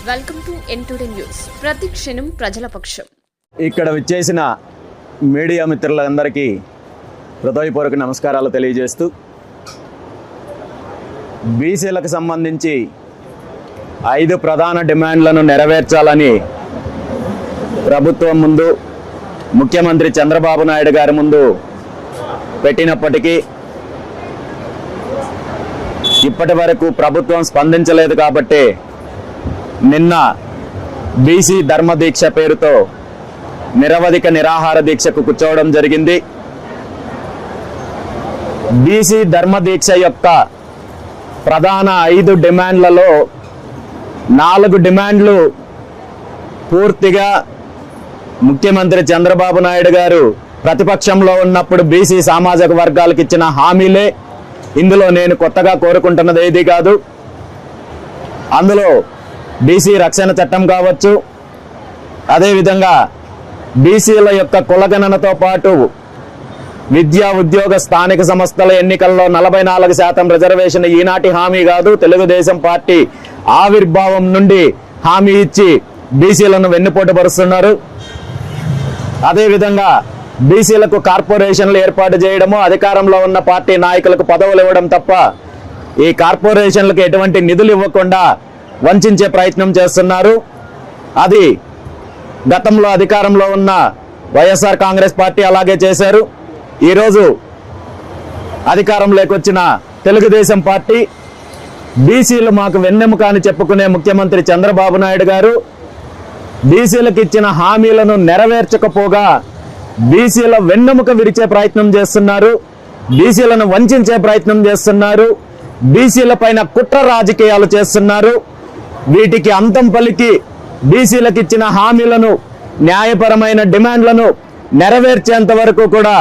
Welcome to ఎన్టుడే news. ప్రతి క్షణం ప్రజల పక్షం. ఇక్కడ విచ్చేసిన మీడియా మిత్రులందరికీ హృదయపూర్వక నమస్కారాలు తెలియజేస్తూ, బీసీలకు సంబంధించి 5 ప్రధాన డిమాండ్లను నెరవేర్చాలని ప్రభుత్వం ముందు, ముఖ్యమంత్రి చంద్రబాబు నాయుడు గారి ముందు పెట్టినప్పటికీ ఇప్పటి వరకు ప్రభుత్వం స్పందించలేదు. కాబట్టి నిన్న బీసీ ధర్మదీక్ష పేరుతో నిరవధిక నిరాహార దీక్షకు కూర్చోవడం జరిగింది. బీసీ ధర్మదీక్ష యొక్క ప్రధాన 5 డిమాండ్లలో 4 డిమాండ్లు పూర్తిగా ముఖ్యమంత్రి చంద్రబాబు నాయుడు గారు ప్రతిపక్షంలో ఉన్నప్పుడు బీసీ సామాజిక వర్గాలకు ఇచ్చిన హామీలే. ఇందులో నేను కొత్తగా కోరుకుంటున్నది ఏది కాదు. అందులో బీసీ రక్షణ చట్టం కావచ్చు, అదేవిధంగా బీసీల యొక్క కులగణనతో పాటు విద్యా ఉద్యోగ స్థానిక సంస్థల ఎన్నికల్లో 44% రిజర్వేషన్ ఈనాటి హామీ కాదు. తెలుగుదేశం పార్టీ ఆవిర్భావం నుండి హామీ ఇచ్చి బీసీలను వెన్నుపోటుపరుస్తున్నారు. అదేవిధంగా బీసీలకు కార్పొరేషన్లు ఏర్పాటు చేయడము, అధికారంలో ఉన్న పార్టీ నాయకులకు పదవులు ఇవ్వడం తప్ప ఈ కార్పొరేషన్లకు ఎటువంటి నిధులు ఇవ్వకుండా వంచే ప్రయత్నం చేస్తున్నారు. అది గతంలో అధికారంలో ఉన్న వైఎస్ఆర్ కాంగ్రెస్ పార్టీ అలాగే చేశారు. ఈరోజు అధికారంలోకి వచ్చిన తెలుగుదేశం పార్టీ బీసీలు మాకు వెన్నెముక అని చెప్పుకునే ముఖ్యమంత్రి చంద్రబాబు నాయుడు గారు బీసీలకు ఇచ్చిన హామీలను నెరవేర్చకపోగా బీసీల వెన్నెముక విరిచే ప్రయత్నం చేస్తున్నారు, బీసీలను వంచే ప్రయత్నం చేస్తున్నారు, బీసీల పైన కుట్ర రాజకీయాలు చేస్తున్నారు. వీటికి అంతం పలికి బీసీలకు ఇచ్చిన హామీలను, న్యాయపరమైన డిమాండ్లను నెరవేర్చేంత వరకు కూడా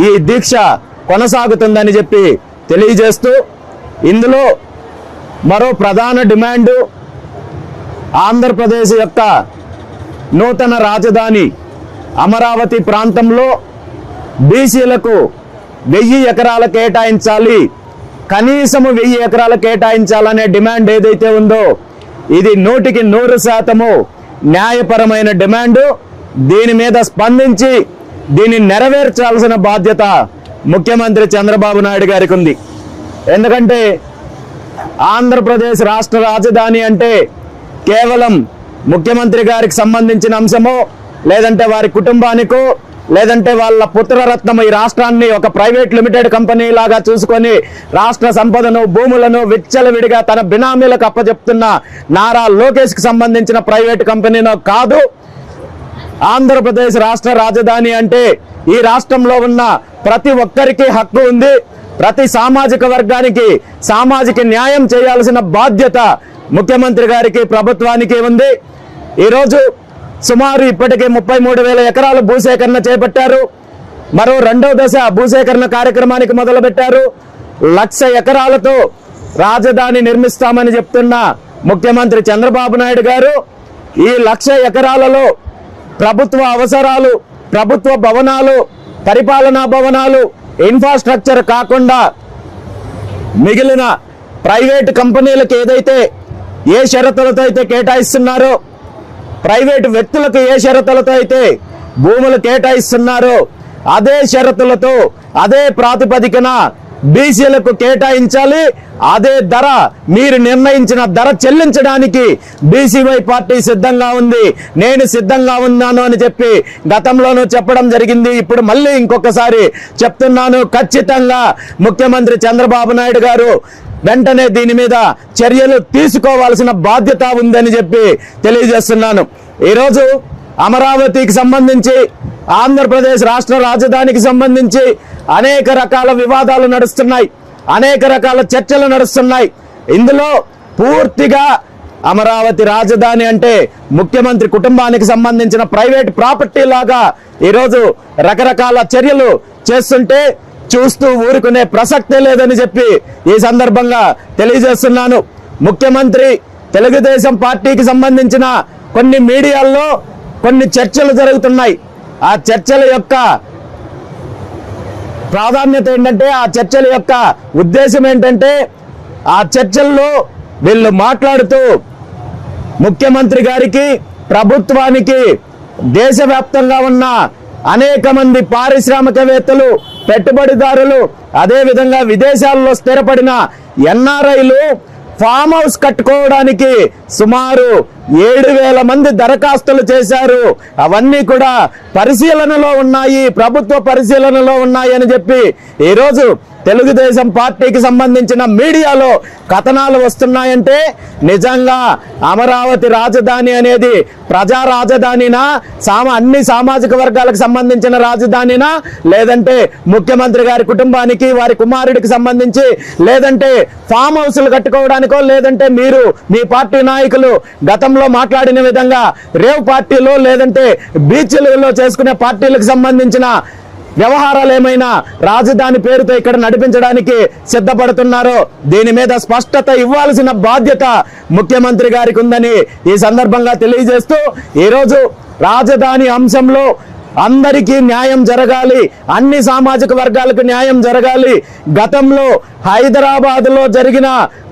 ఈ దీక్ష కొనసాగుతుందని చెప్పి తెలియజేస్తూ, ఇందులో మరో ప్రధాన డిమాండు ఆంధ్రప్రదేశ్ యొక్క నూతన రాజధాని అమరావతి ప్రాంతంలో బీసీలకు 1000 ఎకరాలు కేటాయించాలి, కనీసం 1000 ఎకరాలు కేటాయించాలనే డిమాండ్ ఏదైతే ఉందో ఇది 100% న్యాయపరమైన డిమాండు. దీని మీద స్పందించి దీన్ని నెరవేర్చాల్సిన బాధ్యత ముఖ్యమంత్రి చంద్రబాబు నాయుడు గారికి ఉంది. ఎందుకంటే ఆంధ్రప్రదేశ్ రాష్ట్ర రాజధాని అంటే కేవలం ముఖ్యమంత్రి గారికి సంబంధించిన అంశమో, లేదంటే వారి కుటుంబానికో, లేదంటే వాళ్ళ పుత్రరత్నం ఈ రాష్ట్రాన్ని ఒక ప్రైవేట్ లిమిటెడ్ కంపెనీ లాగా చూసుకొని రాష్ట్ర సంపదను, భూములను విచ్చలవిడిగా తన బినామీలకు అప్పచెప్తున్న నారా లోకేష్ కి సంబంధించిన ప్రైవేట్ కంపెనీనో కాదు. ఆంధ్రప్రదేశ్ రాష్ట్ర రాజధాని అంటే ఈ రాష్ట్రంలో ఉన్న ప్రతి ఒక్కరికి హక్కు ఉంది. ప్రతి సామాజిక వర్గానికి సామాజిక న్యాయం చేయాల్సిన బాధ్యత ముఖ్యమంత్రి గారికి, ప్రభుత్వానికి ఉంది. ఈరోజు సుమారు ఇప్పటికే 33,000 ఎకరాలు భూసేకరణ చేపట్టారు. మరో 2వ దశ భూసేకరణ కార్యక్రమానికి మొదలుపెట్టారు. 1,00,000 ఎకరాలతో రాజధాని నిర్మిస్తామని చెప్తున్న ముఖ్యమంత్రి చంద్రబాబు నాయుడు గారు ఈ 1,00,000 ఎకరాలలో ప్రభుత్వ అవసరాలు, ప్రభుత్వ భవనాలు, పరిపాలనా భవనాలు, ఇన్ఫ్రాస్ట్రక్చర్ కాకుండా మిగిలిన ప్రైవేట్ కంపెనీలకు ఏదైతే ఏ షరతులతో అయితే కేటాయిస్తున్నారో, ప్రైవేటు వ్యక్తులకు ఏ షరతులతో అయితే భూములు కేటాయిస్తున్నారో అదే షరతులతో, అదే ప్రాతిపదికన బీసీలకు కేటాయించాలి. అదే ధర, మీరు నిర్ణయించిన ధర చెల్లించడానికి బీసీవై పార్టీ సిద్ధంగా ఉంది, నేను సిద్ధంగా ఉన్నాను అని చెప్పి గతంలోనూ చెప్పడం జరిగింది. ఇప్పుడు మళ్ళీ ఇంకొకసారి చెప్తున్నాను, ఖచ్చితంగా ముఖ్యమంత్రి చంద్రబాబు నాయుడు గారు వెంటనే దీని మీద చర్యలు తీసుకోవాల్సిన బాధ్యత ఉందని చెప్పి తెలియజేస్తున్నాను. ఈరోజు అమరావతికి సంబంధించి, ఆంధ్రప్రదేశ్ రాష్ట్ర రాజధానికి సంబంధించి అనేక రకాల వివాదాలు నడుస్తున్నాయి, అనేక రకాల చర్చలు నడుస్తున్నాయి. ఇందులో పూర్తిగా అమరావతి రాజధాని అంటే ముఖ్యమంత్రి కుటుంబానికి సంబంధించిన ప్రైవేట్ ప్రాపర్టీ లాగా ఈరోజు రకరకాల చర్యలు చేస్తుంటే చూస్తూ ఊరుకునే ప్రసక్తే లేదని చెప్పి ఈ సందర్భంగా తెలియజేస్తున్నాను. ముఖ్యమంత్రి తెలుగుదేశం పార్టీకి సంబంధించిన కొన్ని మీడియాల్లో కొన్ని చర్చలు జరుగుతున్నాయి. ఆ చర్చల యొక్క ప్రాధాన్యత ఏంటంటే, ఆ చర్చల యొక్క ఉద్దేశం ఏంటంటే, ఆ చర్చల్లో వీళ్ళు మాట్లాడుతూ ముఖ్యమంత్రి గారికి, ప్రభుత్వానికి, దేశవ్యాప్తంగా ఉన్న అనేక మంది పారిశ్రామికవేత్తలు, పెట్టుబడిదారులు, అదేవిధంగా విదేశాల్లో స్థిరపడిన ఎన్ఆర్ఐలు ఫామ్ హౌస్ కట్టుకోవడానికి సుమారు 7,000 మంది దరఖాస్తులు చేశారు. అవన్నీ కూడా పరిశీలనలో ఉన్నాయి, ప్రభుత్వ పరిశీలనలో ఉన్నాయి అని చెప్పి ఈరోజు తెలుగుదేశం పార్టీకి సంబంధించిన మీడియాలో కథనాలు వస్తున్నాయంటే నిజంగా అమరావతి రాజధాని అనేది ప్రజా రాజధానినా, అన్ని సామాజిక వర్గాలకు సంబంధించిన రాజధానినా, లేదంటే ముఖ్యమంత్రి గారి కుటుంబానికి, వారి కుమారుడికి సంబంధించి, లేదంటే ఫామ్ హౌస్లు కట్టుకోవడానికో, లేదంటే మీరు మీ పార్టీ నాయకులు గతంలో మాట్లాడిన విధంగా రేవ్ పార్టీలో లేదంటే బీచ్లలో చేసుకునే పార్టీలకు సంబంధించిన వ్యవహారాలు ఏమైనా రాజధాని పేరుతో ఇక్కడ నడిపించడానికి సిద్ధపడుతున్నారో దీని మీద స్పష్టత ఇవ్వాల్సిన బాధ్యత ముఖ్యమంత్రి గారికి ఉందని ఈ సందర్భంగా తెలియజేస్తూ, ఈరోజు రాజధాని అంశంలో అందరికీ న్యాయం జరగాలి, అన్ని సామాజిక వర్గాలకు న్యాయం జరగాలి. గతంలో హైదరాబాద్లో జరిగిన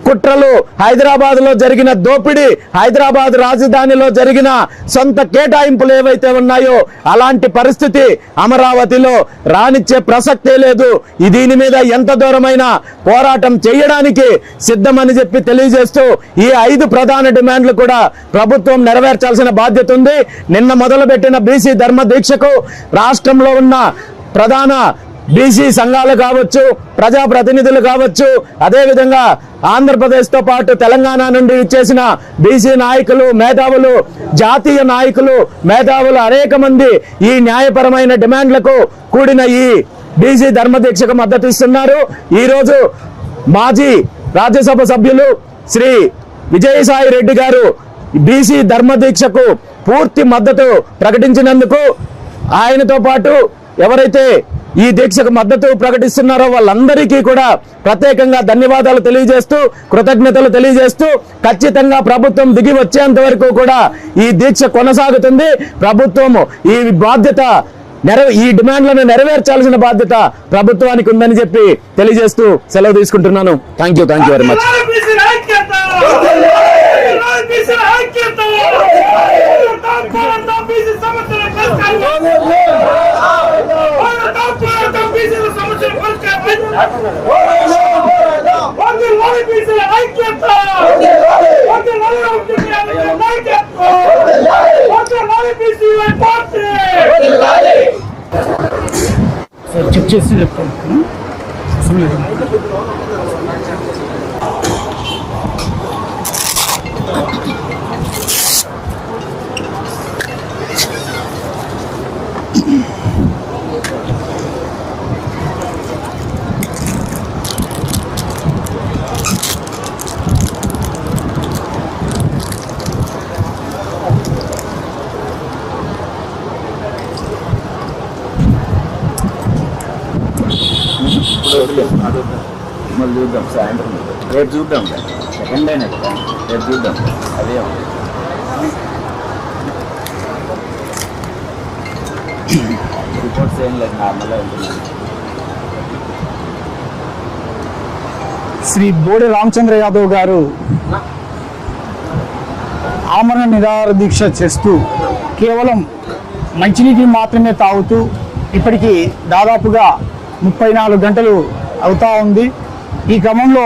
కుట్రలు, హైదరాబాద్లో జరిగిన దోపిడీ, హైదరాబాద్ రాజధానిలో జరిగిన సొంత కేటాయింపులు ఏవైతే ఉన్నాయో అలాంటి పరిస్థితి అమరావతిలో రానిచ్చే ప్రసక్తే లేదు. దీని మీద ఎంత దూరమైన పోరాటం చేయడానికి సిద్ధమని చెప్పి తెలియజేస్తూ, ఈ 5 ప్రధాన డిమాండ్లు కూడా ప్రభుత్వం నెరవేర్చాల్సిన బాధ్యత ఉంది. నిన్న మొదలుపెట్టిన బీసీ ధర్మ దీక్షకు రాష్ట్రంలో ఉన్న ప్రధాన బీసీ సంఘాలు కావచ్చు, ప్రజాప్రతినిధులు కావచ్చు, అదేవిధంగా ఆంధ్రప్రదేశ్తో పాటు తెలంగాణ నుండి ఇచ్చేసిన బీసీ నాయకులు, మేధావులు, జాతీయ నాయకులు, మేధావులు అనేక మంది ఈ న్యాయపరమైన డిమాండ్లకు కూడిన ఈ బీసీ ధర్మదీక్షకు మద్దతు ఇస్తున్నారు. ఈరోజు మాజీ రాజ్యసభ సభ్యులు శ్రీ విజయసాయి రెడ్డి గారు బీసీ ధర్మదీక్షకు పూర్తి మద్దతు ప్రకటించినందుకు ఆయనతో పాటు ఎవరైతే ఈ దీక్షకు మద్దతు ప్రకటిస్తున్నారో వాళ్ళందరికీ కూడా ప్రత్యేకంగా ధన్యవాదాలు తెలియజేస్తూ, కృతజ్ఞతలు తెలియజేస్తూ, ఖచ్చితంగా ప్రభుత్వం దిగి వచ్చేంత వరకు కూడా ఈ దీక్ష కొనసాగుతుంది. ప్రభుత్వం ఈ బాధ్యత ఈ డిమాండ్లను నెరవేర్చాల్సిన బాధ్యత ప్రభుత్వానికి ఉందని చెప్పి తెలియజేస్తూ సెలవు తీసుకుంటున్నాను. Thank you very much. Check చేసి చెప్తాను. మళ్ళీ చూద్దాం, సాయంత్రం రేపు చూద్దాం, సెకండ్ అయినా రేపు చూద్దాం. అదే రిపోర్ట్స్ ఏం లేదు, నార్మల్గా ఉంటుంది. శ్రీ బోడి రామచంద్ర యాదవ్ గారు ఆమరణ నిరాహార దీక్ష చేస్తూ కేవలం మంచినీటిని మాత్రమే తాగుతూ ఇప్పటికీ దాదాపుగా 34 గంటలు అవుతా ఉంది. ఈ క్రమంలో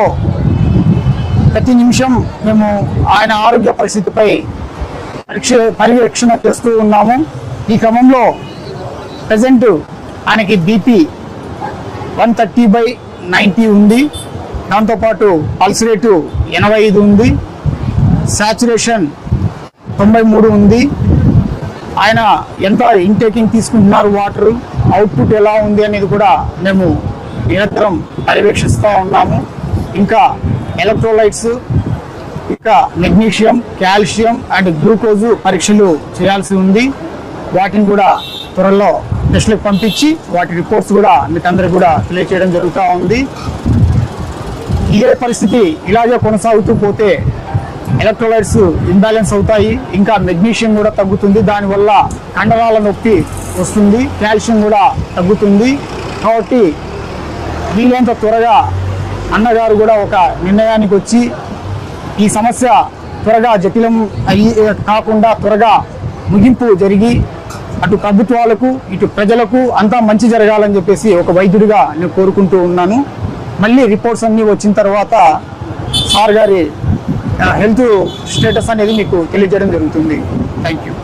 ప్రతి నిమిషం మేము ఆయన ఆరోగ్య పరిస్థితిపై పర్యవేక్షణ చేస్తూ ఉన్నాము. ఈ క్రమంలో ప్రజెంట్ ఆయనకి బీపీ 130/90 ఉంది. దాంతోపాటు పల్స్ రేటు 85 ఉంది. సాచురేషన్ 93 ఉంది. ఆయన ఎంత ఇంటేకింగ్ తీసుకుంటున్నారు, వాటర్ అవుట్పుట్ ఎలా ఉంది అనేది కూడా మేము నిరంతరం పర్యవేక్షిస్తూ ఉన్నాము. ఇంకా ఎలక్ట్రోలైట్స్, ఇంకా మెగ్నీషియం, కాల్షియం అండ్ గ్లూకోజు పరీక్షలు చేయాల్సి ఉంది. వాటిని కూడా త్వరలో టెస్టులకు పంపించి వాటి రిపోర్ట్స్ కూడా మీకందరికి కూడా తెలియచేయడం జరుగుతూ ఉంది. ఇదే పరిస్థితి ఇలాగే కొనసాగుతూ పోతే ఎలక్ట్రోలైట్స్ ఇంబ్యాలెన్స్ అవుతాయి, ఇంకా మెగ్నీషియం కూడా తగ్గుతుంది. దానివల్ల కండరాల నొప్పి వస్తుంది, కాల్షియం కూడా తగ్గుతుంది. కాబట్టి వీలైనంత త్వరగా అన్నగారు కూడా ఒక నిర్ణయానికి వచ్చి ఈ సమస్య త్వరగా జటిలం అయ్యి కాకుండా త్వరగా ముగింపు జరిగి అటు ప్రభుత్వాలకు ఇటు ప్రజలకు అంతా మంచి జరగాలని చెప్పేసి ఒక వైద్యుడిగా నేను కోరుకుంటూ ఉన్నాను. మళ్ళీ రిపోర్ట్స్ అన్నీ వచ్చిన తర్వాత సార్ గారి హెల్త్ స్టేటస్ అనేది మీకు తెలియజేయడం జరుగుతుంది. Thank you.